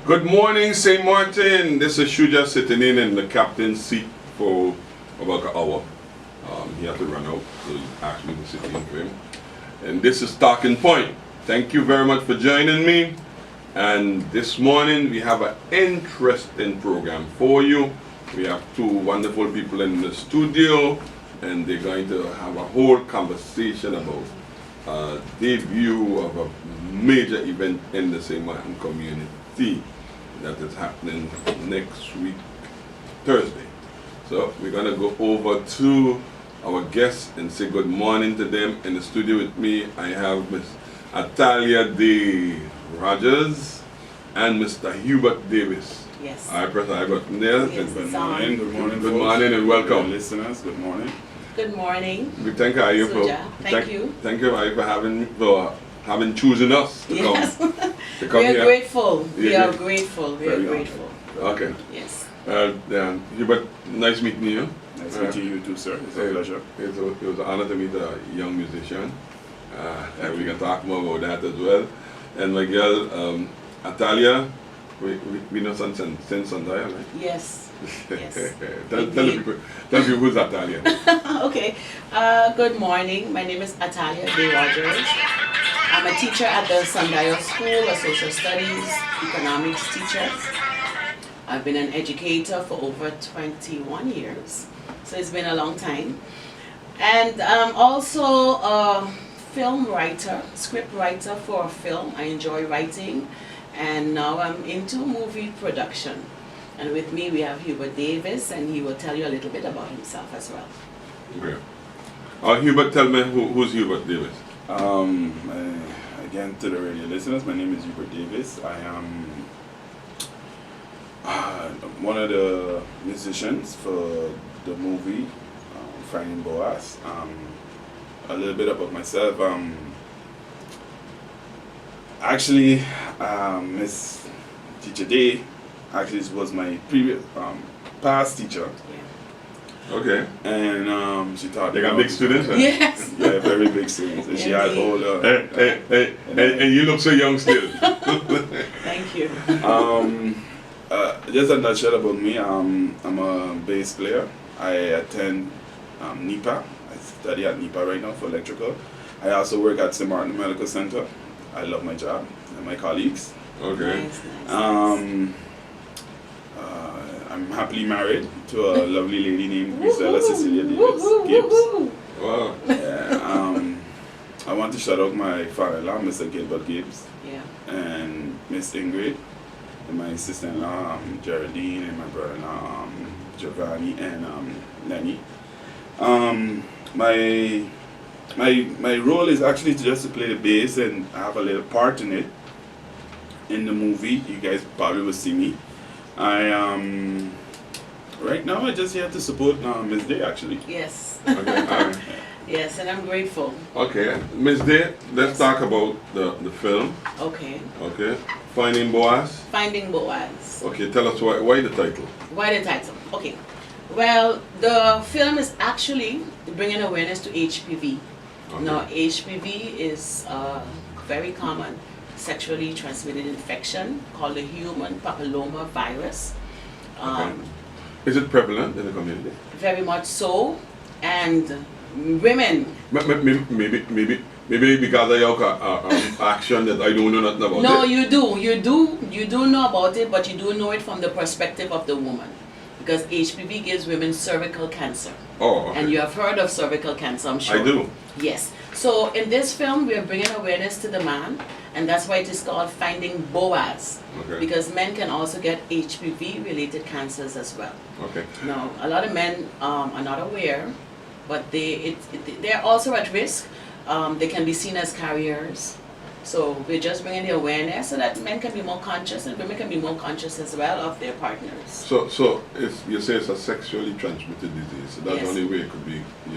Good morning, St. Martin. This is Shujah sitting in the captain's seat for about an hour. He had to run out, so he asked me to sit in for him. And this is Talking Point. Thank you very much for joining me. And this morning we have an interesting program for you. We have two wonderful people in the studio, and they're going to have a whole conversation about debut of a major event in the St. Martin community that is happening next week, Thursday. So we're going to go over to our guests and say good morning to them. In the studio with me, I have Miss Atahlia Daye-Rogers and Mr. Hubert Davis. Yes. I press I button there. Yes, Good morning. Good morning. Good morning and welcome. Listeners, good morning. Good morning. We thank you for Thank you. Thank you for having chosen us to Yes. come. To come We are here. grateful. We Yeah, are yeah. grateful. We are Very grateful. Okay. Yes. Hubert, nice meeting you. Nice meeting you too, sir. It's a pleasure. It was an honor to meet a young musician. And we can talk more about that as well. And my girl, Atahlia, we know since Sunday, right? Yes. Yes. tell people who's Atahlia. Okay. Good morning. My name is Atahlia Daye-Rogers. I'm a teacher at the Sundial School, a social studies, economics teacher. I've been an educator for over 21 years, so it's been a long time. And I'm also a film writer, script writer for a film. I enjoy writing, and now I'm into movie production. And with me we have Hubert Davis, and he will tell you a little bit about himself as well. Okay. Hubert, tell me who's Hubert Davis? Again, to the radio listeners, my name is Hubert Davis. I am one of the musicians for the movie Finding BOAZ. A little bit about myself. Actually, Miss Teacher Day actually was my previous past teacher. Okay. And she taught They me got big students? Huh? Yes. Yeah, very big students. And she had all and you look so young still. Thank you. Just a nutshell about me, I'm a bass player. I attend NEPA. I study at NEPA right now for electrical. I also work at St. Martin Medical Center. I love my job and my colleagues. Okay. Nice. I'm happily married to a lovely lady named Grisella Cecilia Davis Gibbs. Wow. I want to shout out my father-in-law, Mr. Gilbert Gibbs, Yeah. and Miss Ingrid, and my sister-in-law, Geraldine, and my brother-in-law, Giovanni and Lenny. My role is actually just to play the bass and have a little part in it. In the movie, you guys probably will see me. Right now I just here to support Miss Day actually. Yes. Okay. All right. Yes, and I'm grateful. Okay. Miss Day, let's talk about the film. Okay. Okay. Finding BOAZ. Finding BOAZ. Okay. Tell us why the title. Why the title? Okay. Well, the film is actually bringing awareness to HPV. Okay. Now, HPV is a very common sexually transmitted infection called the human papilloma virus. Okay. Is it prevalent in the community? Very much so, and women. Maybe because of your action that I don't know nothing about No, it. you do know about it, but you do know it from the perspective of the woman, because HPV gives women cervical cancer. Oh, okay. And you have heard of cervical cancer, I'm sure. I do. Yes. So in this film, we are bringing awareness to the man, and that's why it is called Finding BOAZ. Okay. Because men can also get HPV-related cancers as well. Okay. Now, a lot of men are not aware, but they're also at risk. They can be seen as carriers. So we're just bringing the awareness so that men can be more conscious and women can be more conscious as well of their partners. So you say it's a sexually transmitted disease. So that's Yes. the only way you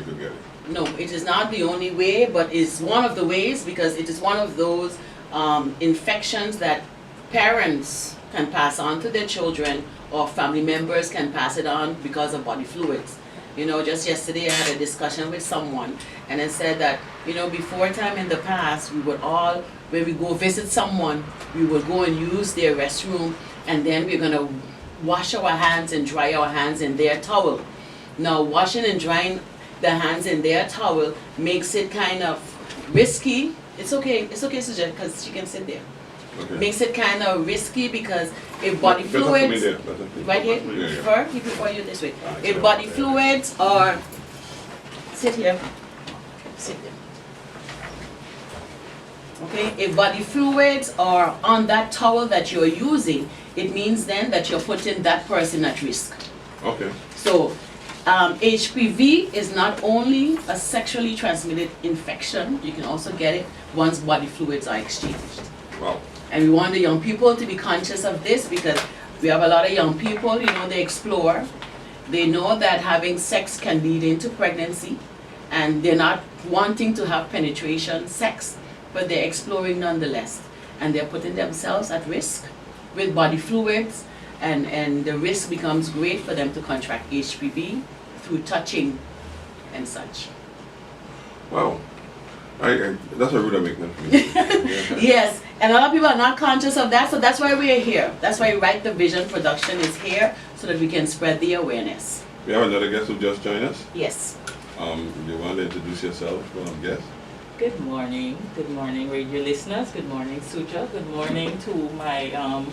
could get it. No, it is not the only way, but it's one of the ways, because it is one of those infections that parents can pass on to their children, or family members can pass it on because of body fluids. You know, just yesterday I had a discussion with someone, and I said that, you know, before time in the past, we would all when we go visit someone, we will go and use their restroom, and then we're going to wash our hands and dry our hands in their towel. Now, washing and drying the hands in their towel makes it kind of risky. It's okay, Shujah, because she can sit there. Okay. Makes it kind of risky because if body Better for me fluids, there, right here, Yeah, yeah. fur, keep it for you this way. Okay. If body fluids are, sit here, sit there. Okay, if body fluids are on that towel that you're using, it means then that you're putting that person at risk. Okay. So, HPV is not only a sexually transmitted infection, you can also get it once body fluids are exchanged. Wow. And we want the young people to be conscious of this because we have a lot of young people, you know, they explore. They know that having sex can lead into pregnancy, and they're not wanting to have penetration sex, but they're exploring nonetheless. And they're putting themselves at risk with body fluids, and the risk becomes great for them to contract HPV through touching and such. Wow. That's a rude awakening for me. Yeah. Yes, and a lot of people are not conscious of that, so that's why we're here. That's why Right the Vision Production is here, so that we can spread the awareness. We have another guest who just joined us. Yes. You want to introduce yourself, guest? Good morning, radio listeners. Good morning, Shujah. Good morning to my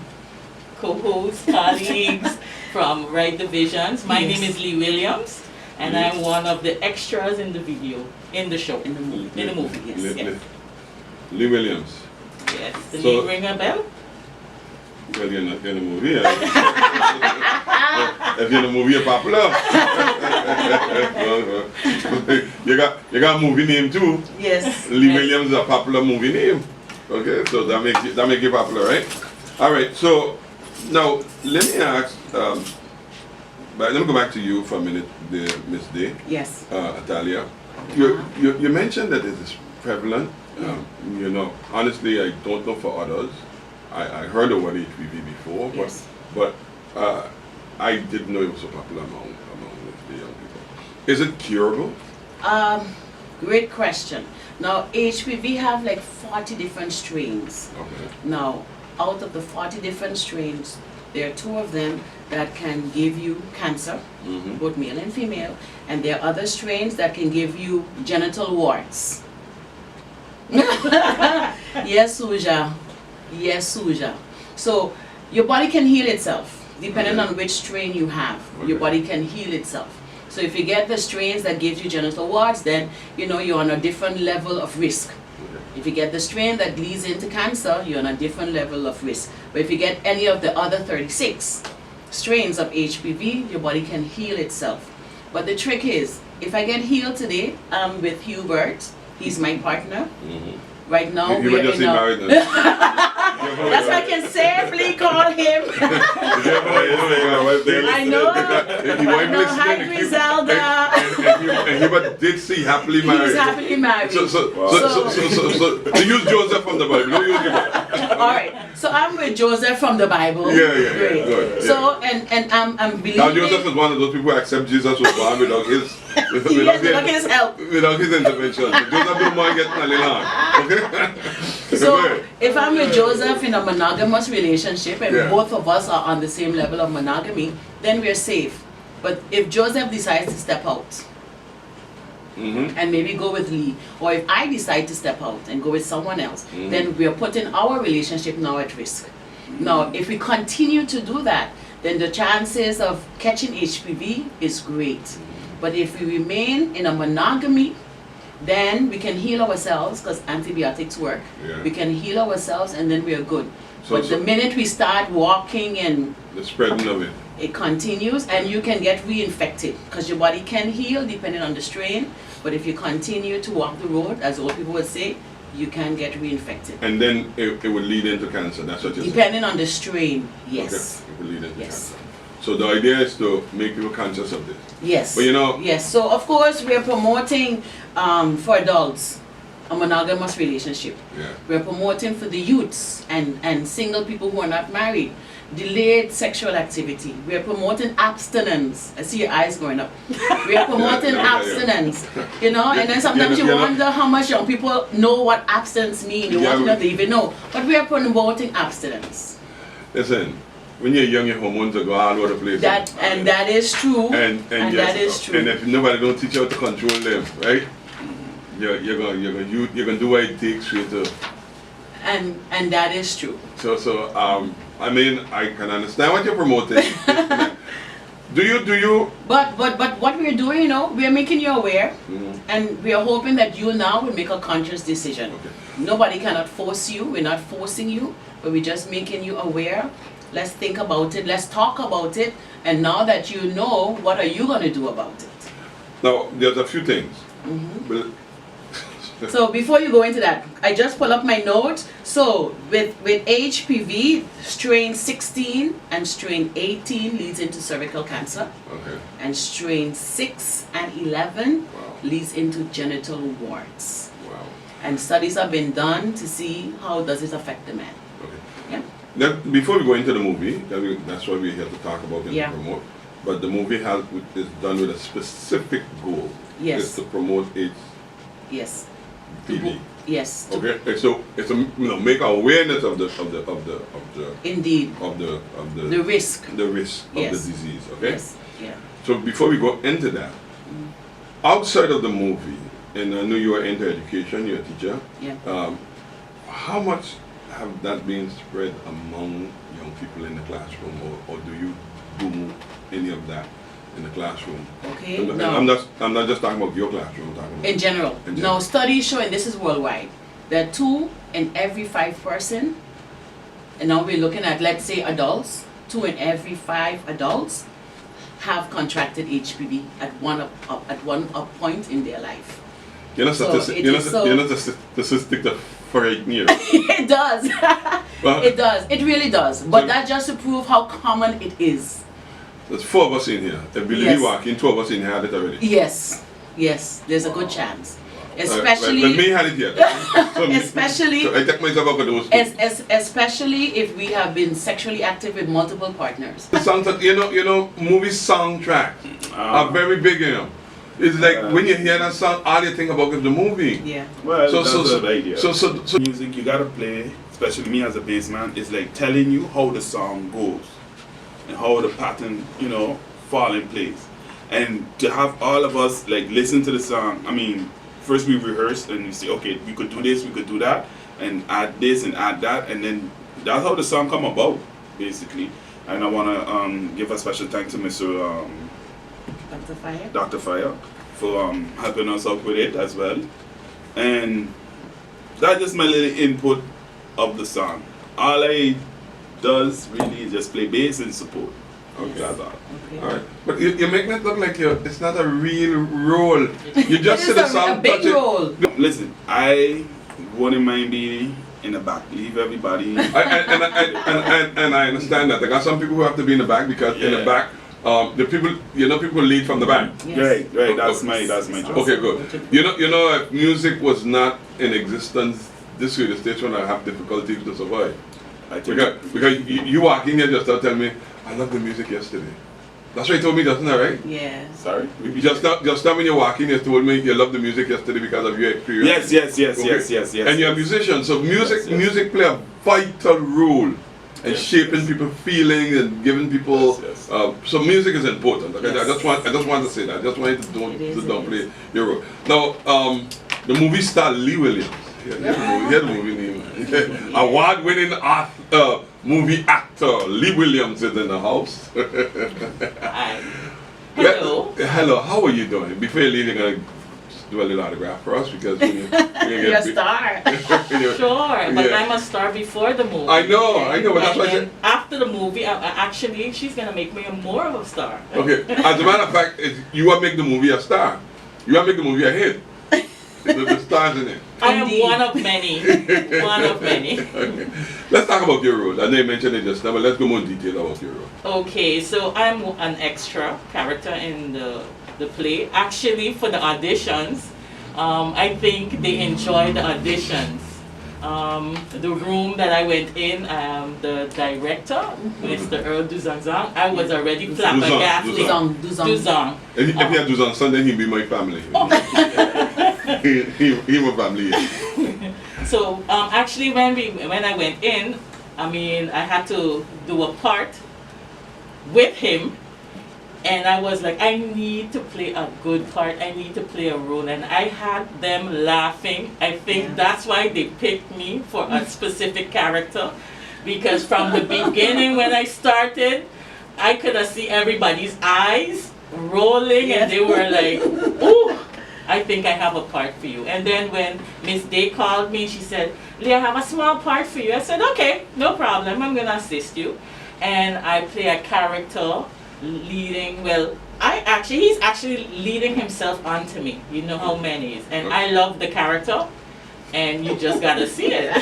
co-hosts, colleagues from Right the Visions. My Yes. name is Lee Williams, and Yes. I'm one of the extras in the video, in the show, In the movie. yes. Yes. Lee Williams. Yes. The So- name ring a bell? Well, you're not in the movie. Yeah. If you're in the movie, you're popular. you got a movie name too. Yes. Lee Yes. Williams is a popular movie name. Okay, so that makes you popular, right? All right. So now let me ask. But let me go back to you for a minute, Miss Day, Yes. Atahlia. You mentioned that it is prevalent. You know, honestly, I don't know for others. I heard of what HPV before, Yes. but I didn't know it was so popular among the young people. Is it curable? Great question. Now, HPV have like 40 different strains. Okay. Now, out of the 40 different strains, there are 2 of them that can give you cancer, Mm-hmm. both male and female, and there are other strains that can give you genital warts. Yes, Shujah. Yes, Shujah. So, your body can heal itself, depending Okay. on which strain you have. Your Okay. body can heal itself. So if you get the strains that gives you genital warts, then you know you're on a different level of risk. Okay. If you get the strain that leads into cancer, you're on a different level of risk. But if you get any of the other 36 strains of HPV, your body can heal itself. But the trick is, if I get healed today, I'm with Hubert. He's my partner. Mm-hmm. Right now, You we're were just in a... married now. That's why I can safely call him. I know. I know. Hi, Griselda. And Hubert did see happily married. He's happily married. So use Joseph from the Bible. Don't use Hubert. All right. So I'm with Joseph from the Bible. Yeah. Great. Good. Yeah. So and I'm believing. Now Joseph is one of those people who accept Jesus was born without his Without his help. without his intervention. So Joseph don't mind getting a little on. Okay? So if I'm with Joseph in a monogamous relationship and Yeah. both of us are on the same level of monogamy, then we're safe. But if Joseph decides to step out Mm-hmm. and maybe go with Lee, or if I decide to step out and go with someone else, Mhm. then we're putting our relationship now at risk. Now, if we continue to do that, then the chances of catching HPV is great. But if we remain in a monogamy, then we can heal ourselves because antibiotics work. Yeah. We can heal ourselves and then we are good. So- But the minute we start walking and The spreading of it. it continues, and you can get reinfected because your body can heal depending on the strain. But if you continue to walk the road, as old people would say, you can get reinfected. And then it would lead into cancer. That's what you're saying. Depending on the strain, yes. Okay. It would lead into Yes. cancer. So the idea is to make people conscious of this. Yes. But you know- Yes. So of course we are promoting for adults. a monogamous relationship. Yeah. We're promoting for the youths and single people who are not married. Delayed sexual activity. We're promoting abstinence. I see your eyes going up. We are promoting abstinence. You know, and then sometimes you wonder how much young people know what abstinence means. You want to know they even know. But we are promoting abstinence. Listen, when you're young, your hormones will go all over the place. That is true. And that is true. And if nobody don't teach you how to control them, right? You're gonna do what it takes for you to. And that is true. So I mean, I can understand what you're promoting. Do you? But what we're doing, you know, we're making you aware, and we are hoping that you now will make a conscious decision. Okay. Nobody cannot force you. We're not forcing you, but we're just making you aware. Let's think about it. Let's talk about it. And now that you know, what are you going to do about it? Now, there's a few things. Well, so before you go into that, I just pull up my note. So with HPV, strain 16 and strain 18 leads into cervical cancer. Okay. And strain 6 and 11 leads into genital warts. Wow. And studies have been done to see how does it affect the man. Okay. Yeah. Now, before we go into the movie, that's what we're here to talk about and promote. But the movie is done with a specific goal. Yes. It's to promote AIDS. Yes. PD. Yes. Okay. So it's a make awareness of the Indeed. of the The risk. The risk of the disease. Okay. Yes. Yeah. So before we go into that, outside of the movie, and I know you are into education, you're a teacher. Yeah. How much have that been spread among young people in the classroom, or do you do any of that in the classroom? Okay. And No. I'm not just talking about your classroom. I'm talking about in general. No, studies show, and this is worldwide, that 2 in every 5 person, and now we're looking at, let's say, adults, 2 in every 5 adults have contracted HPV at one point in their life. You're not a statistic that frighten you. It does. It does. It really does. But that's just to prove how common it is. There's 4 of us in here. If you walk in, 2 of us in here had it already. Yes. Yes. There's a good chance. Especially. But me had it yet. Especially. So I take myself out of those. Especially if we have been sexually active with multiple partners. The soundtrack, you know, movie soundtracks are very big, you know. It's like when you hear that song, all you think about is the movie. Yeah. Well, that's the idea. So music you gotta play, especially me as a bass man, is like telling you how the song goes and how the pattern, you know, fall in place. And to have all of us like listen to the song, I mean, first we rehearse and we say, okay, we could do this, we could do that, and add this and add that, and then that's how the song come about, basically. And I wanna give a special thanks to Mr. Dr. Fire for helping us out with it as well. And that's just my little input of the song. All I does really is just play bass and support. Okay. That's all. Okay. Alright. But you make it look like it's not a real role. You just see the song, a big touch role. Listen, I wouldn't mind being in the back. Leave everybody. And I understand that. There are some people who have to be in the back because in the back, the people, people lead from the back. Yes. Right. That's my job. Okay, good. You know, if music was not in existence, this radio station would have difficulties to survive. Because you walk in here just to tell me, I love the music yesterday. That's what you told me, doesn't that, right? Yeah. Sorry? Just now when you walk in, you told me you love the music yesterday because of your experience. Yes. And you're a musician, so music play a vital role in shaping people's feelings and giving people. So music is important. Okay? I just want to say that. I just want you to don't play your role. Now, the movie star Lee Williams. Hear the movie name. Award-winning movie actor Lee Williams is in the house. Hi. Hello. Hello. How are you doing? Before you leave, you're gonna do a little autograph for us because you're a star. Sure, but I'm a star before the movie. I know, but that's why I said. After the movie, actually, she's gonna make me more of a star. Okay. As a matter of fact, you are make the movie a star. You are make the movie a hit. The stars in it. I am one of many. One of many. Okay. Let's talk about your role. I know you mentioned it just now, but let's go more in detail about your role. Okay, so I'm an extra character in the play. Actually, for the auditions, I think they enjoy the auditions. The room that I went in, the director, Mr. Earl Duzang, I was already flabbergasted. Duzang. If he had Duzang son, then he'd be my family. he my family. So actually, when I went in, I mean, I had to do a part with him. And I was like, I need to play a good part. I need to play a role. And I had them laughing. I think that's why they picked me for a specific character. Because from the beginning when I started, I could have seen everybody's eyes rolling. And they were like, ooh, I think I have a part for you. And then when Miss Day called me, she said, Leah, I have a small part for you. I said, okay, no problem. I'm going to assist you. And I play a character leading, he's actually leading himself onto me. You know how many is. And I love the character, and you just gotta see it.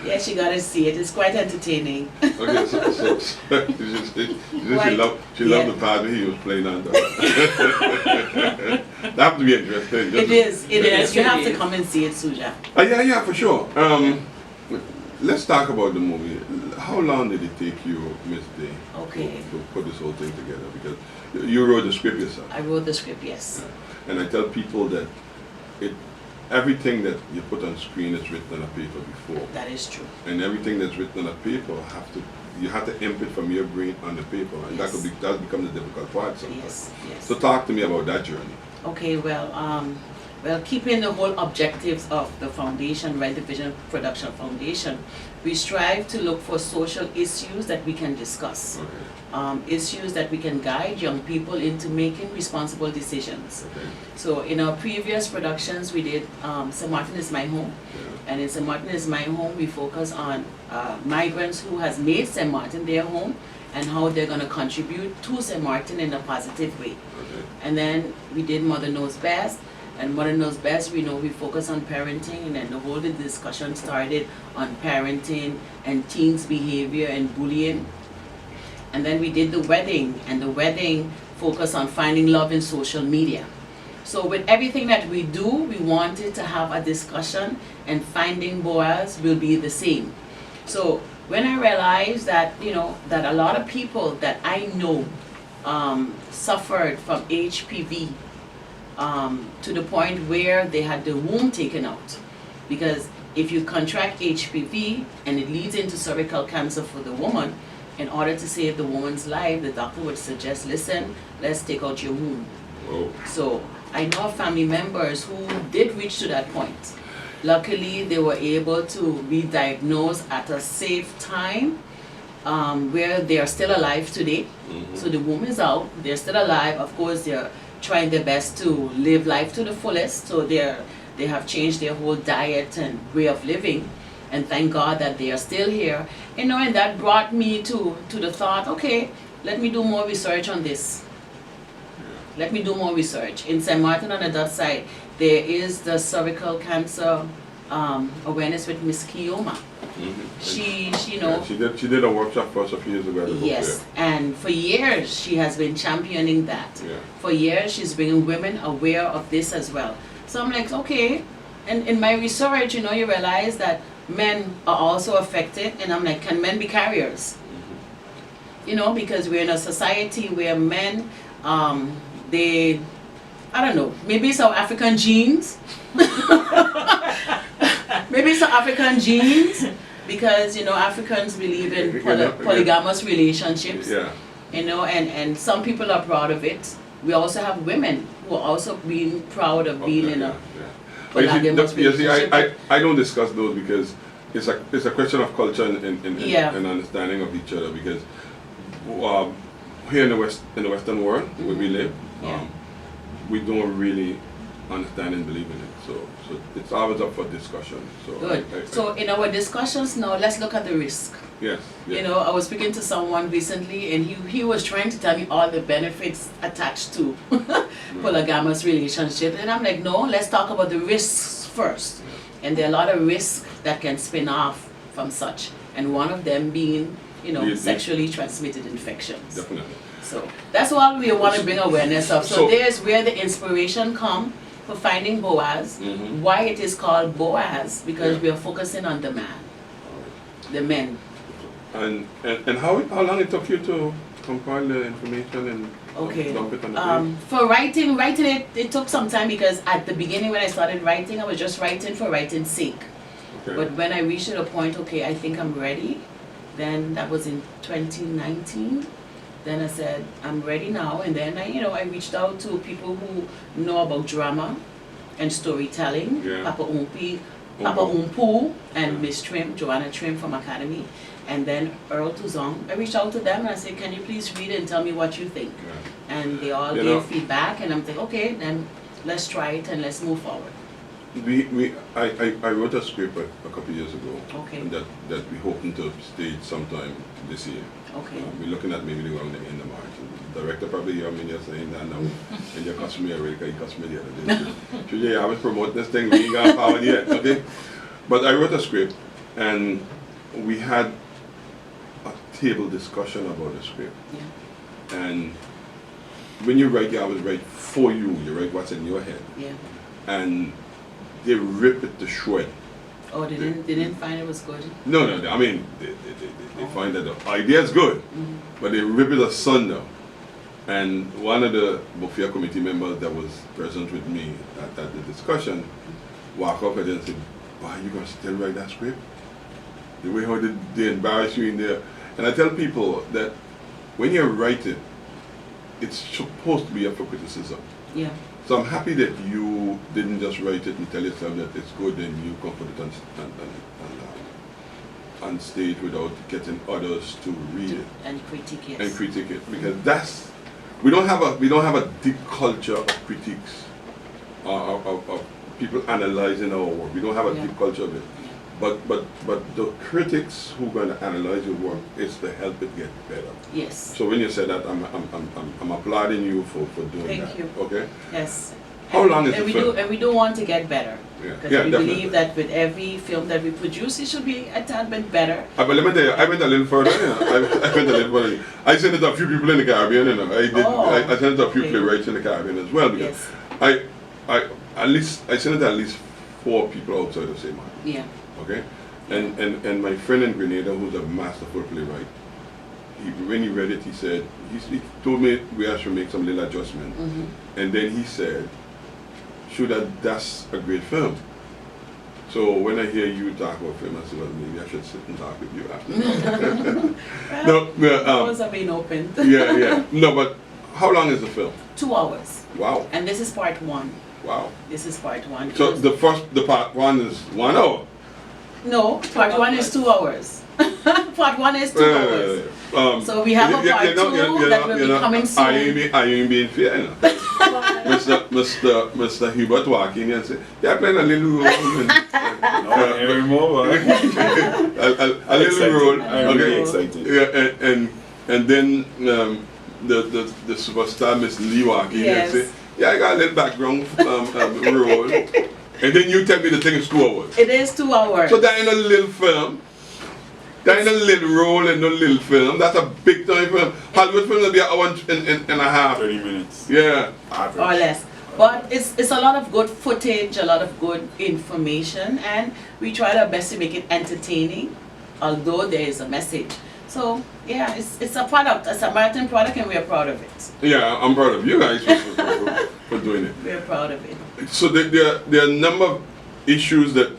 Yes, you gotta see it. It's quite entertaining. Okay, so she loved the part that he was playing on. That have to be interesting. It is. You have to come and see it, Shujah. Yeah, for sure. Let's talk about the movie. How long did it take you, Miss Day, to put this whole thing together? Because you wrote the script yourself. I wrote the script, yes. Yeah. And I tell people that everything that you put on screen is written on a paper before. That is true. And everything that's written on a paper you have to input from your brain on the paper, and that becomes the difficult part sometimes. Yes. So talk to me about that journey. Okay, well, keeping the whole objectives of the foundation, Right Division Production Foundation, we strive to look for social issues that we can discuss. Okay. Issues that we can guide young people into making responsible decisions. Okay. So in our previous productions, we did St. Martin is My Home. Yeah. And in St. Martin is My Home, we focus on migrants who has made St. Martin their home and how they're going to contribute to St. Martin in a positive way. Okay. And then we did Mother Knows Best. And Mother Knows Best, we focus on parenting, and then the whole discussion started on parenting and teens' behavior and bullying. And then we did The Wedding, and The Wedding focused on finding love in social media. So with everything that we do, we wanted to have a discussion, and Finding BOAZ will be the same. So when I realized that, that a lot of people that I know suffered from HPV, to the point where they had the womb taken out. Because if you contract HPV and it leads into cervical cancer for the woman, in order to save the woman's life, the doctor would suggest, listen, let's take out your womb. Whoa. So I know family members who did reach to that point. Luckily, they were able to be diagnosed at a safe time, where they are still alive today. Mm-hmm. So the womb is out, they're still alive. Of course, they're trying their best to live life to the fullest, so they have changed their whole diet and way of living, and thank God that they are still here. And that brought me to the thought, okay, let me do more research on this. Let me do more research. In St. Martin on the Dutch side, there is the cervical cancer awareness with Miss Kioma. Mm-hmm. She did a workshop for us a few years ago. Yes, and for years she has been championing that. Yeah. For years she's bringing women aware of this as well. So I'm like, okay, and in my research, you realize that men are also affected, and I'm like, can men be carriers? Mm-hmm. Because we're in a society where men, I don't know, maybe it's our African genes. Maybe it's African genes, because Africans believe in polygamous relationships. Yeah. And some people are proud of it. We also have women who are also being proud of being in a polygamous relationship. I don't discuss those because it's a question of culture and understanding of each other. Because here in the Western world where we live, we don't really understand and believe in it. So it's always up for discussion. So good. So in our discussions now, let's look at the risk. Yes. I was speaking to someone recently, and he was trying to tell me all the benefits attached to polygamous relationship, and I'm like, no, let's talk about the risks first. And there are a lot of risks that can spin off from such, and one of them being, sexually transmitted infections. Definitely. So that's what we want to bring awareness of. So there's where the inspiration comes for finding BOAZ. Why it is called BOAZ? Because we are focusing on the man, the men. And how long it took you to compile the information and dump it on the page? For writing it took some time, because at the beginning when I started writing, I was just writing for writing's sake. Okay. But when I reached a point, okay, I think I'm ready, then that was in 2019. Then I said, I'm ready now. And then I reached out to people who know about drama and storytelling, Papa Umpu and Miss Trim, Joanna Trim from Academy. And then Earl Tuzong. I reached out to them and I said, can you please read it and tell me what you think? And they all gave feedback, and I'm thinking, okay, then let's try it and let's move forward. I wrote a script a couple of years ago that we hoping to stage sometime this year. Okay. We're looking at maybe around the end of March. The director probably hear me just saying that now, and you cuss me already because you cussed me the other day. Shujah, I was promoting this thing, we ain't got power yet, okay? But I wrote a script, and we had a table discussion about the script. Yeah. And when you write, you always write for you. You write what's in your head. Yeah. And they rip it to shred. Oh, they didn't find it was good? No. I mean, they find that the idea is good, but they rip it asunder. And one of the Buffet committee members that was present with me at the discussion walked up and said, "Why are you going to still write that script? The way how they embarrass you in there." And I tell people that when you write it, it's supposed to be up for criticism. Yeah. So I'm happy that you didn't just write it and tell yourself that it's good and you come put it on stage without getting others to read it and critique it. Because we don't have a deep culture of critiques of people analyzing our work. We don't have a deep culture of it. But the critics who are going to analyze your work is to help it get better. Yes. So when you say that, I'm applauding you for doing that. Thank you. Okay. Yes. How long is the film? And we do want to get better. Yeah. Because we believe that with every film that we produce, it should be a tad bit better. But let me tell you, I went a little further. I went a little further. I sent it to a few people in the Caribbean. I sent it to a few playwrights in the Caribbean as well. Because I sent it to at least 4 people outside of St. Martin. Yeah. Okay, and my friend in Grenada, who's a masterful playwright, when he read it, he told me we should make some little adjustment, and then he said, "Shujah, that's a great film." So when I hear you talk about film, I said, well, maybe I should sit and talk with you after. Doors are being opened. Yeah. No, but how long is the film? 2 hours. Wow. And this is part 1. Wow. This is part 1. So the part 1 is 1 hour. No, part 1 is 2 hours. Part 1 is 2 hours. So we have a part 2 that will be coming soon. I ain't being fair, you know. Mr. Hubert walking and say, "Yeah, playing a little role." Not anymore. a little role. I'm really excited. Yeah, and then the superstar Miss Lee walking and say, "Yeah, I got a little background role." And then you tell me the thing is 2 hours. It is 2 hours. So that ain't a little film. That ain't a little role in no little film. That's a big time film. Hollywood film will be an hour and a half. 30 minutes. Yeah. Average. Or less. But it's a lot of good footage, a lot of good information, and we tried our best to make it entertaining, although there is a message. So yeah, it's a product, a Samaritan product, and we are proud of it. Yeah, I'm proud of you guys for doing it. We're proud of it. So there are a number of issues that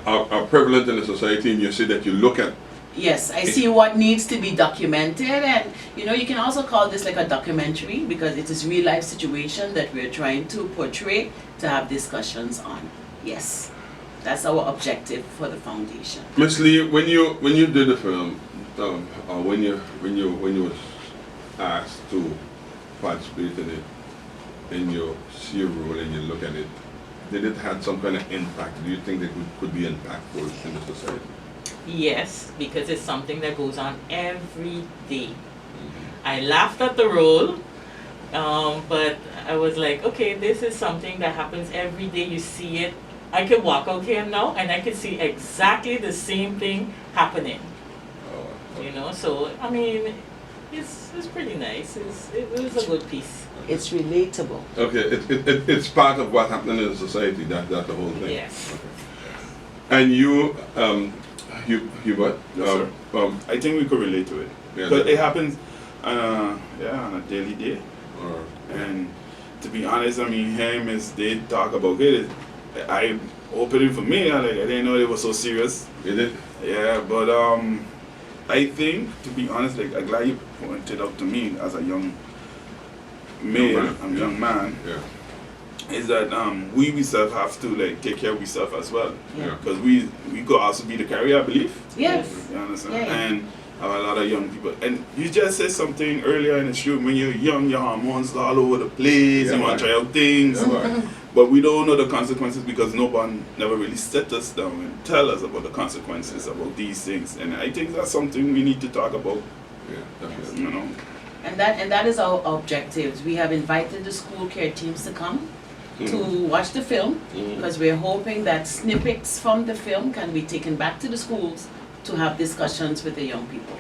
are prevalent in the society, and you say that you look at. Yes, I see what needs to be documented, and you can also call this like a documentary because it is real life situation that we're trying to portray to have discussions on. Yes, that's our objective for the foundation. Miss Lee, when you did the film, or when you was asked to participate in it, and you see a role and you look at it, did it have some kind of impact? Do you think that could be impactful in the society? Yes, because it's something that goes on every day. I laughed at the role, but I was like, okay, this is something that happens every day. You see it. I can walk out here now and I can see exactly the same thing happening. So I mean, it's pretty nice. It was a good piece. It's relatable. Okay, it's part of what's happening in society. That's the whole thing. Yes. Okay. And you, Hubert, Yes, sir. I think we could relate to it. Yeah, But yeah. it happens on a daily day. And to be honest, I mean, him is they talk about it. I opening for me. I didn't know it was so serious. You did? Yeah, but I think, to be honest, like I'm glad you pointed out to me as a young male, young man, Yeah. is that we ourselves have to like take care of ourselves as well. Yeah. Because we could also be the carrier, I believe. Yes. You understand? Yeah. And a lot of young people. And you just said something earlier in the show, when you're young, your hormones are all over the place, Yeah, you want to try out things. Yeah, right. But we don't know the consequences because no one never really set us down and tell us about the consequences about these things. And I think that's something we need to talk about, Yeah, definitely. you know. And that is our objectives. We have invited the school care teams to come to watch the film because we're hoping that snippets from the film can be taken back to the schools to have discussions with the young people.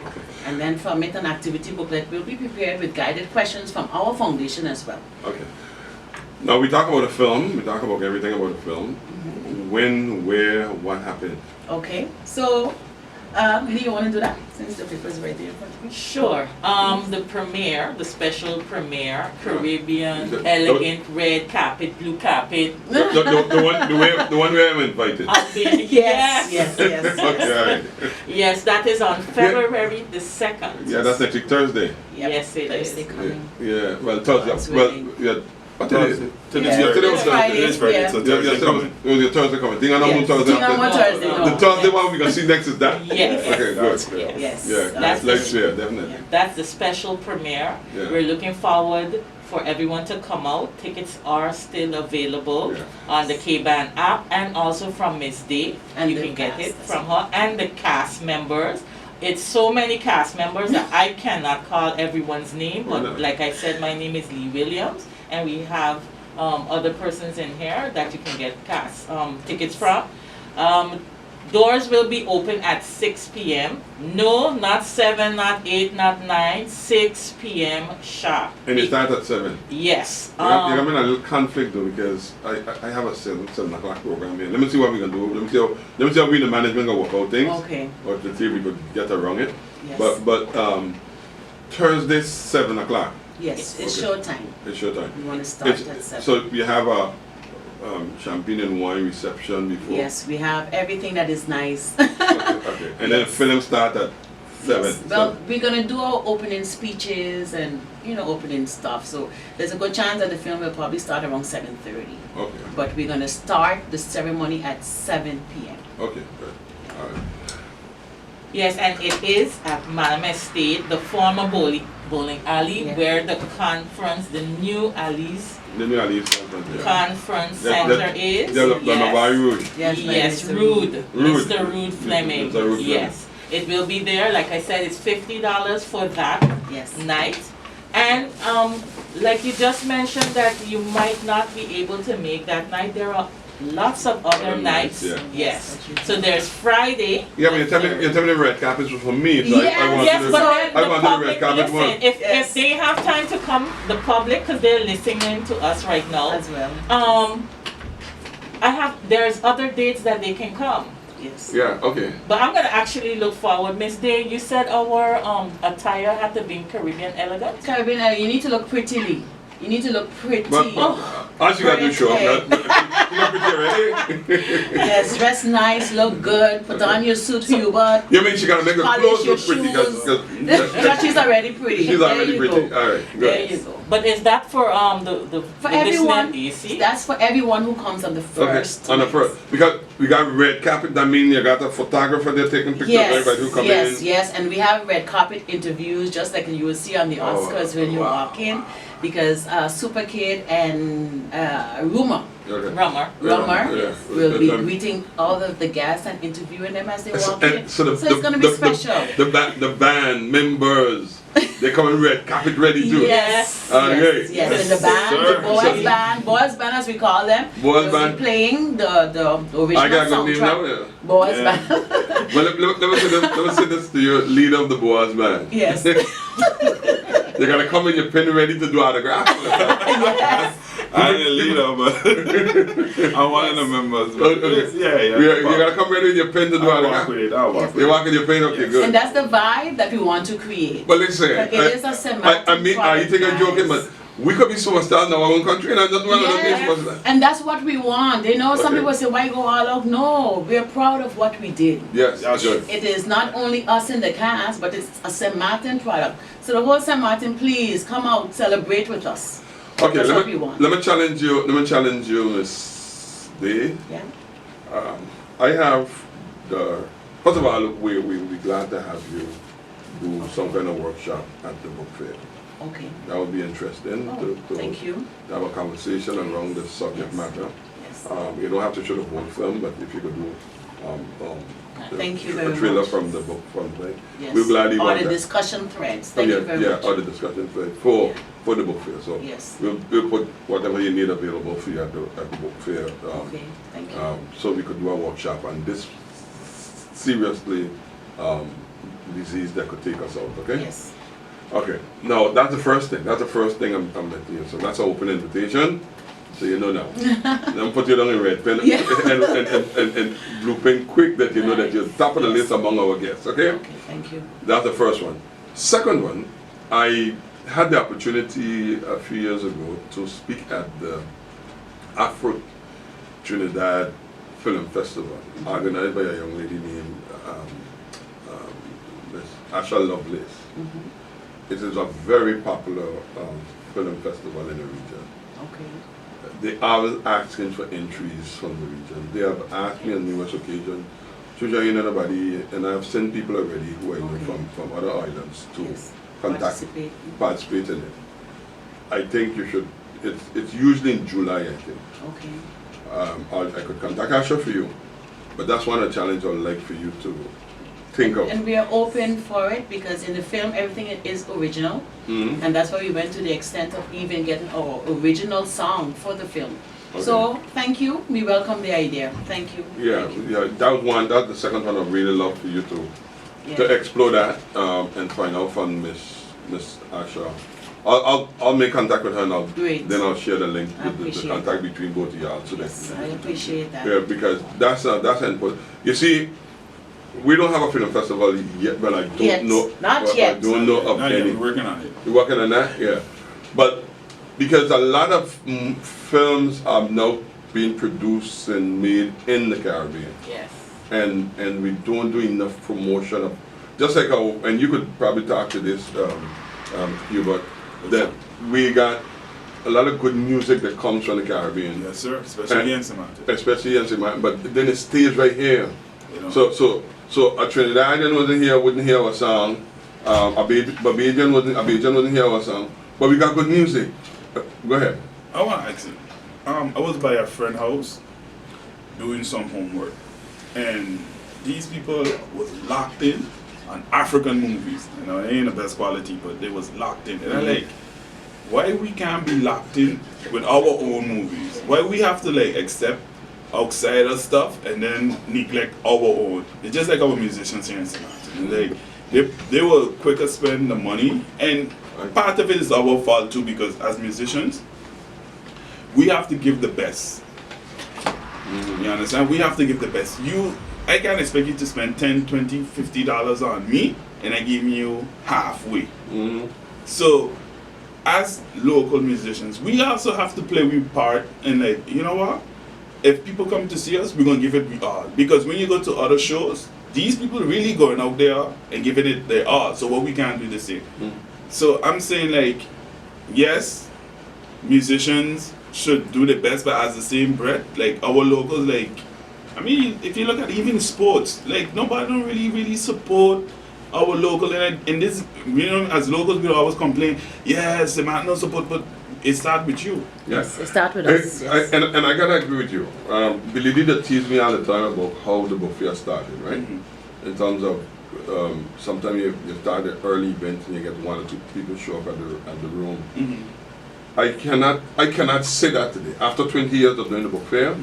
And then from it, an activity booklet will be prepared with guided questions from our foundation as well. Okay. Now we talk about a film. We talk about everything about the film. When, where, what happened. Okay, so Lee, you want to do that since the paper is right there in front of me? Sure. The premiere, the special premiere, Caribbean, The- elegant, red carpet, blue carpet. The one where I'm invited. Out there. Yes, yes, yes. Okay, all right. Yes, that is on February the 2nd. Yeah, that's next week, Thursday. Yep, Yes, it Thursday is. coming. Yeah, well, That's Thursday. Well, really- yeah. What today is it? Today Yeah. is Today was Friday. It is Friday, Yeah. so Yeah, Thursday yeah, coming. it was your Thursday coming. Thing I know Yes. Thursday. Thing I know after- Thursday, no. The Thursday one we're gonna see next is that. Yes. Okay, That's good. great. Yes. Yeah, That's that's the- next year, definitely. That's the special premiere. Yeah. We're looking forward for everyone to come out. Tickets are still available Yeah. on the K-Band app and also from Miss Day. And you the can get cast it as from her and the cast members. It's so many cast members that I cannot call everyone's name, Why but not? like I said, my name is Lee Williams, and we have other persons in here that you can get cast tickets from. Doors will be open at 6 p.m. No, not 7, not 8, not 9, 6 p.m. sharp. And it starts at 7. Yes. You're having a little conflict though because I have a 7 o'clock program here. Let me see what we can do. Let me see how we in the management can work out things. Okay. Or to see if we could get around it. Yes. But Thursday 7 o'clock. Yes, it's Okay. showtime. It's your time. We want to start It's- at 7. So you have a champagne and wine reception before. Yes, we have everything that is nice. Okay. And then Yes. film start at 7. Yes. Well, we're gonna do our opening speeches and opening stuff. So there's a good chance that the film will probably start around 7:30. Okay. But we're gonna start the ceremony at 7 p.m. Okay. Good. All right. Yes, and it is at Madam Estate, the former bowling alley, Yeah. where the conference, the new Ali's Then you leave something. Yeah. conference That- center that- is. Yeah, the Mabari Rouge. Yes, Yes, Mr. Rude. Rude. Mr. Rude Fleming. Mr. Rude Yes. It will be there. Like I said, it's $50 for that Yes. night. And like you just mentioned that you might not be able to make that night, there are lots of other Other nights. nights, yeah. Yes. So there's Friday. Yeah, but you're telling me the red carpet was for me. So Yes, I want Yes, to do but the, then I the want to do the public, red carpet listen, one. if Yes. they have time to come, the public, because they're listening to us right now, As well. there's other dates that they can come. Yes. Yeah, okay. But I'm gonna actually look forward. Miss Day, you said our attire had to be Caribbean elegant. Caribbean, you need to look prettily. You need to look pretty. But all you got to do show up. Pretty. You look pretty already. Yes, dress nice, look good, put on your suit, Hubert. You mean she got to make her Polish clothes your look pretty? shoes. Because she's already pretty. She's There already you pretty. go. All right, There good. you go. But is that for the For the everyone, listening, you see? that's for everyone who comes on the first. Okay, on the night. first. Because we got red carpet, that means you got a photographer there taking pictures of Yes, everybody who come yes, in. yes, and we have red carpet interviews just like you will see on the Oh, Oscars when you wow. walk in, because Super Kid and Rumor Okay. Rummer. Yeah. will be Um, greeting all of the guests and interviewing them as they So- walk in. and So, so it's going to be special. The band members, they come in red carpet ready too. Yes, Okay. yes, yes. And the band, Sir. the boys band as we call them, Boys will band. be playing the original I got a good name now. soundtrack. Yeah. Boys Yeah. band. Well, let me say this to your leader of the BOAZ band. Yes. You gotta come with your pen ready to do autographs. Yes. I'm the leader, but I'm one of the members. But Okay. yeah. You gotta come ready with your pen to do I'll walk autographs. with it. I'll walk with You it. walk with your pen, okay, Yes. good. And that's the vibe that we want to create. But listen, But it is a semantic I mean, you think I'm joking, but we could be superstars in our own country, and I'm not one of them being superstars. And that's what we want. You know, some Okay. people say, why go all out? No, we're proud of what we did. Yes, Yeah, sure. good. It is not only us in the cast, but it's a St. Martin product. So the whole St. Martin, please come out, celebrate with us. Okay, That's let what me we want. challenge you. Let me challenge you, Miss Day. Yeah. I have the. First of all, we will be glad to have you do some kind of workshop at the book fair. Okay. That would be interesting Oh, to thank you. have a conversation around the subject Yes. matter. Yes. You don't have to show the whole film, but if you could do Thank you a very trailer much. from the book from there. Yes. We're glad you Or want the that. discussion threads. Thank you very much. or the discussion for Yeah. for the book fair. So Yes. we'll put whatever you need available for you at the book fair. Okay. Thank you. So we could do a workshop on this seriously disease that could take us out. Okay. Yes. Okay. Now that's the first thing. That's the first thing I'm letting you. So that's an open invitation. So you know now. Then put you down in red pen Yeah. and blue pen quick that you know that you're top of the list among our guests. Okay. Okay. Thank you. That's the first one. Second one, I had the opportunity a few years ago to speak at the Afro Trinidad Film Festival, organized by a young lady named Miss Asha Lovelace. It is a very popular film festival in the region. Okay. They are asking for entries from the region. They have asked me on numerous occasions, Shujah, you know nobody, and I've sent people already who I know Okay. from other islands to Yes. contact, Participate. in it. I think you should, it's usually in July, I think. Okay. I could contact Asha for you, but that's one of the challenges I would like for you to think of. And we are open for it because in the film everything is original, Mhm. and that's why we went to the extent of even getting our original song for the film. Okay. So thank you. We welcome the idea. Thank you. Yeah, Thank you. yeah, that was one. That's the second one. I'd really love for you to Yeah. explore that and find out from Miss Asha. I'll make contact with her now. Great. Then I'll share the link, I the appreciate contact between both of y'all. So Yes, that I appreciate that. yeah, because that's important. You see, we don't have a film festival yet, but I don't Yet. know. Not but yet. I don't know of No, yeah, any. we're working on it. You're working on that, yeah. But because a lot of films are now being produced and made in the Caribbean, Yes. and we don't do enough promotion of, just like how, and you could probably talk to this, Hubert, that we got a lot of good music that comes from the Caribbean, Yes, sir. Especially in Samantha. especially in St. but then it stays right here. You know? So a Trinidadian wasn't here, wouldn't hear our song. A Barbadian wasn't hear our song. But we got good music. Go ahead. I want to ask you. I was by a friend's house doing some homework, and these people was locked in on African movies. You know, they ain't the best quality, but they was locked in. And I'm like, why we can't be locked in with our own movies? Why we have to like accept outsider stuff and then neglect our own? It's just like our musicians here in St. Martin. Like they will quicker spend the money, and part of it is our fault too, because as musicians, we have to give the best. You understand? We have to give the best. I can't expect you to spend $10, $20, $50 on me, and I give you halfway. So, as local musicians, we also have to play our part, and like, you know what? If people come to see us, we're gonna give it we all. Because when you go to other shows, these people really going out there and giving it their all. So what we can't do the same. So I'm saying like, yes, musicians should do the best, but as the same breath, like our locals, like, I mean, if you look at even sports, like nobody don't really support our local, and this, you know, as locals we always complain, yes, they might not support, but it starts with you. Yes. It starts with us. And I gotta agree with you. Billy did tease me all the time about how the buffet started, right? In terms of sometimes you start an early event and you get 1 or 2 people show up at the room. I cannot say that today. After 20 years of doing the buffet,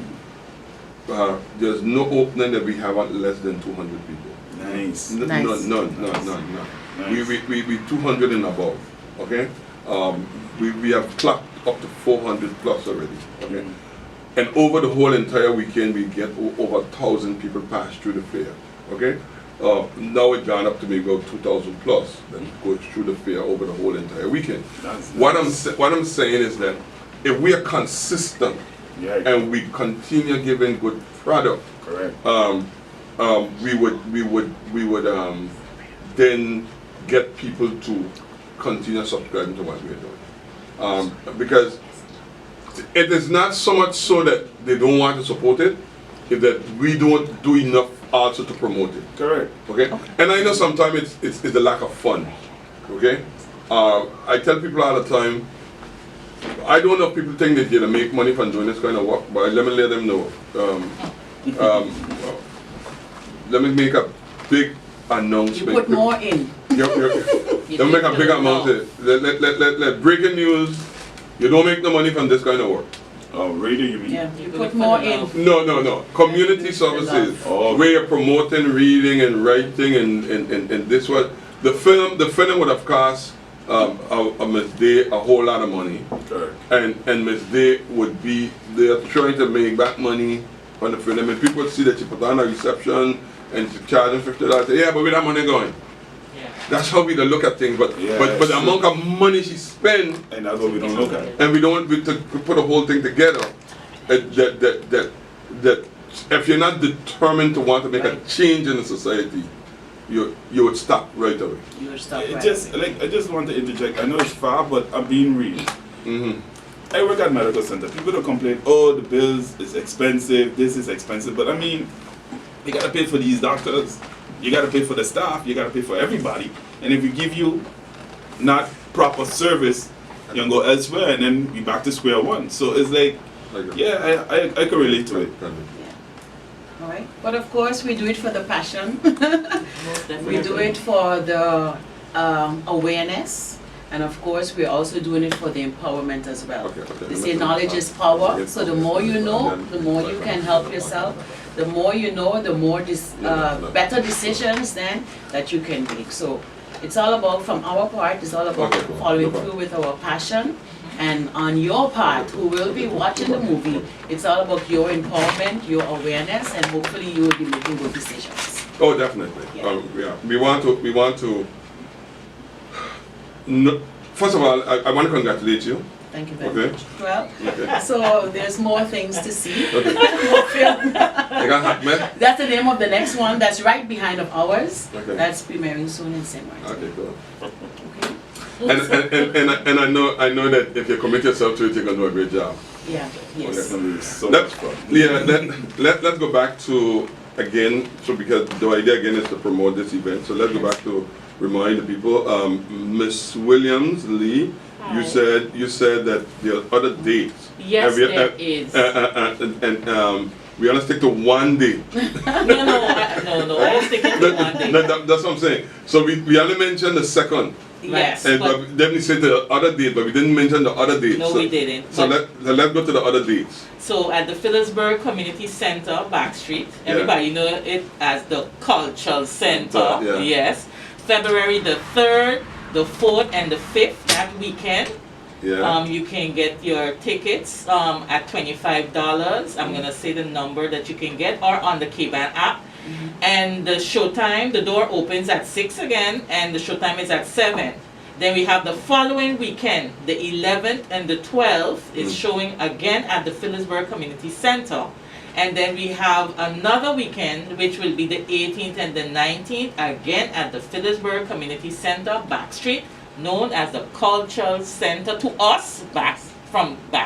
there's no opening that we have at less than 200 people. Nice. No. Nice. We 200 and above. Okay, we have clocked up to 400 plus already. Okay, and over the whole entire weekend we get over 1,000 people pass through the fair. Okay, now it's gone up to maybe about 2,000 plus that go through the fair over the whole entire weekend. What I'm saying is that if we are consistent and we continue giving good product, correct. We would then get people to continue subscribing to what we're doing. Because it is not so much so that they don't want to support it, it's that we don't do enough also to promote it. Correct. Okay? And I know sometimes it's the lack of fun. Okay? I tell people all the time, I don't know if people think they're going to make money from doing this kind of work, but let me let them know. Let me make a big announcement. You put more in. Let me make a big announcement. Let breaking news. You don't make no money from this kind of work. Oh, radio, you mean? Yeah, you put more in. No. Community services. Oh. Where you're promoting reading and writing and this one. The film would have cost Ms. Day a whole lot of money. Correct. And Ms. Day would be there trying to make back money on the film. And people see that she put on a reception and she charging $50. Yeah, but where that money going? Yeah. That's how we look at things. But the amount of money she spend, and that's what we don't look at. and we don't to put the whole thing together. That if you're not determined to want to make a change in the society, you would stop right away. You would stop right I just want to interject. I know it's far, but I'm being real. I work at medical center. People don't complain, oh, the bills is expensive, this is expensive. But I mean, you gotta pay for these doctors, you gotta pay for the staff, you gotta pay for everybody. And if we give you not proper service, you can go elsewhere and then we back to square one. So it's like, yeah, I can relate to it. All right. But of course, we do it for the passion. Most definitely. We do it for the awareness. And of course, we're also doing it for the empowerment as well. They say knowledge is power. So the more you know, the more you can help yourself. The more you know, the more better decisions then that you can make. So it's all about, from our part, it's all about following through with our passion. And on your part, who will be watching the movie, it's all about your empowerment, your awareness, and hopefully you will be making good decisions. Oh, definitely. Yeah. We want to. No, first of all, I want to congratulate you. Thank you very much. Well, so there's more things to see. Okay. More film. You got hot, man? That's the name of the next one. That's right behind of ours. Okay. That's premiering soon in St. Martin. Okay, cool. Okay. And I know that if you commit yourself to it, you're gonna do a great job. Yeah. That's Yes. gonna be so much fun. Let's go back to again. So because the idea again is to promote this event. So let's go back to remind the people. Miss Williams Lee, you said that there are other dates. Yes, there is. And we only stick to one day. No, I'm sticking to one day. That's what I'm saying. So we only mentioned the second. Yes. And but then we said the other date, but we didn't mention the other dates. No, we didn't. So let's go to the other dates. So at the Phillipsburg Community Center, Back Street, everybody know it as the Cultural Center. Yes. February the 3rd, the 4th, and the 5th, that weekend. Yeah. You can get your tickets at $25. I'm gonna say the number that you can get, or on the K-Band app. And the showtime, the door opens at 6 again, and the showtime is at 7. Then we have the following weekend, the 11th and the 12th is showing again at the Phillipsburg Community Center. And then we have another weekend, which will be the 18th and the 19th, again at the Phillipsburg Community Center, Back Street, known as the Cultural Center to us, back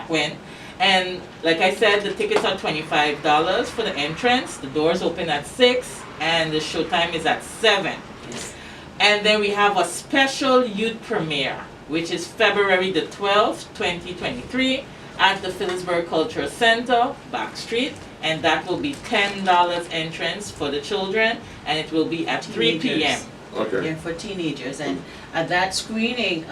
when. And like I said, the tickets are $25 for the entrance. The doors open at 6 and the showtime is at 7. Yes. And then we have a special youth premiere, which is February the 12th, 2023 at the Phillipsburg Cultural Center, Back Street. And that will be $10 entrance for the children, and it will be at 3 p.m. Okay. Yeah, for teenagers. And at that screening,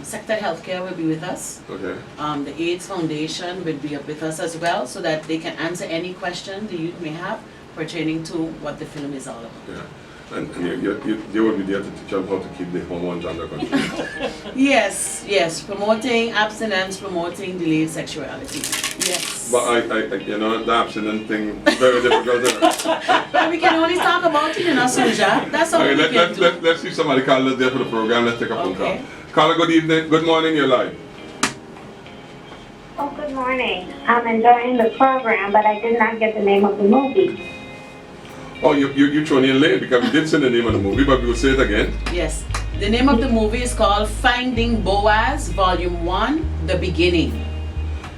Sector Healthcare will be with us. Okay. The AIDS Foundation will be up with us as well, so that they can answer any question the youth may have pertaining to what the film is all about. Yeah. And you will be there to teach them how to keep the hormones under control. Yes, promoting abstinence, promoting delayed sexuality. Yes. But I the abstinence thing is very difficult. But we can only talk about it, Shujah. That's all Okay, we can do. let's see somebody call us there for the program. Let's take a phone call. Okay. Caller, good evening. Good morning, you're live. Oh, good morning. I'm enjoying the program, but I did not get the name of the movie. Oh, you thrown in late because we did say the name of the movie, but we will say it again. Yes. The name of the movie is called Finding BOAZ, Volume 1, The Beginning.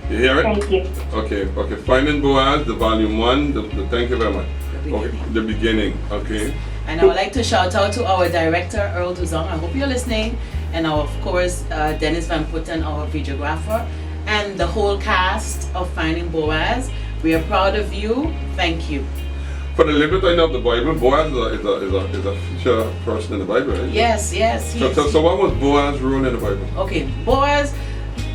You hear it? Thank you. Okay. Finding BOAZ, the Volume 1, thank you very much. The Okay, Beginning. the beginning, okay. And I would like to shout out to our director, Earl Duzong. I hope you're listening. And of course, Dennis Van Putten, our videographer. And the whole cast of Finding BOAZ. We are proud of you. Thank you. For the liberty of the Bible, Boaz is a future person in the Bible, right? Yes. So what was Boaz's role in the Bible? Okay, Boaz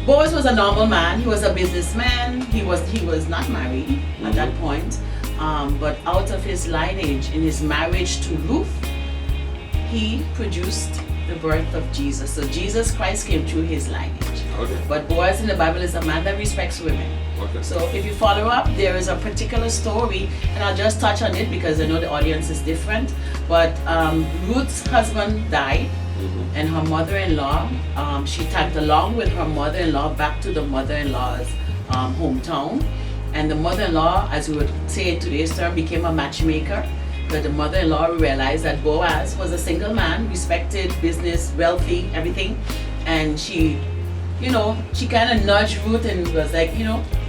was a normal man. He was a businessman. He was not married at that point. But out of his lineage, in his marriage to Ruth, he produced the birth of Jesus. So Jesus Christ came through his lineage. Okay. But Boaz in the Bible is a man that respects women. Okay. So if you follow up, there is a particular story, and I'll just touch on it because I know the audience is different. But Ruth's husband died, and her mother-in-law, she tagged along with her mother-in-law back to the mother-in-law's hometown. And the mother-in-law, as we would say in today's term, became a matchmaker. But the mother-in-law realized that Boaz was a single man, respected, business, wealthy, everything. And she kind of nudged Ruth and was like,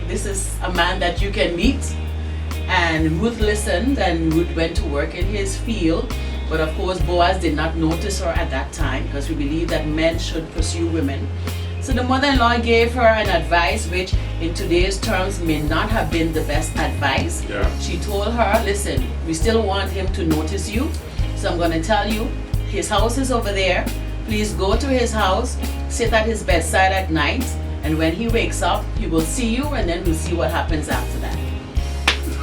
this is a man that you can meet. And Ruth listened, and Ruth went to work in his field. But of course, Boaz did not notice her at that time because we believe that men should pursue women. So the mother-in-law gave her an advice which in today's terms may not have been the best advice. Yeah. She told her, listen, we still want him to notice you. So I'm going to tell you, his house is over there. Please go to his house, sit at his bedside at night, and when he wakes up, he will see you, and then we'll see what happens after that.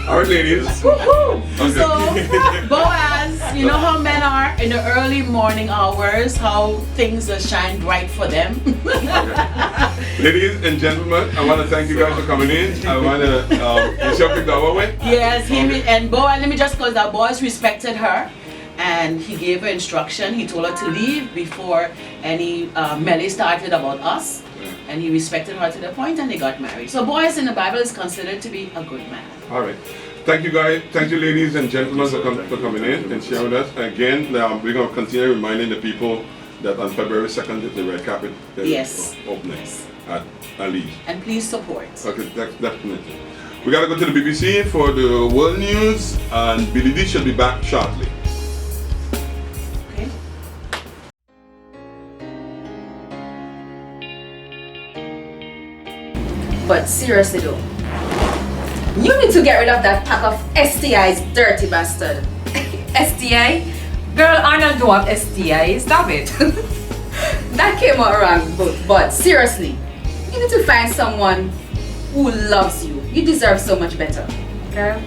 All right, ladies. Woohoo! Okay. So, Boaz, you know how men are in the early morning hours, how things will shine bright for them. Okay. Ladies and gentlemen, I want to thank you guys for coming in. I want to, is your pick that way? Yes, and Boaz, let me just close that. Boaz respected her, and he gave her instruction. He told her to leave before any melee started about us. And he respected her to the point, and they got married. So Boaz in the Bible is considered to be a good man. All right. Thank you, guys. Thank you, ladies and gentlemen, for coming in and sharing with us. Again, we're going to continue reminding the people that on February 2nd is the red carpet opening at Ali. And please support. Okay, definitely. We got to go to the BBC for the world news, and Billy D should be back shortly. Okay. But seriously though, you need to get rid of that pack of STIs, dirty bastard. STI? Girl, Arnold don't have STI. Stop it. That came out wrong, but seriously, you need to find someone who loves you. You deserve so much better. Girl,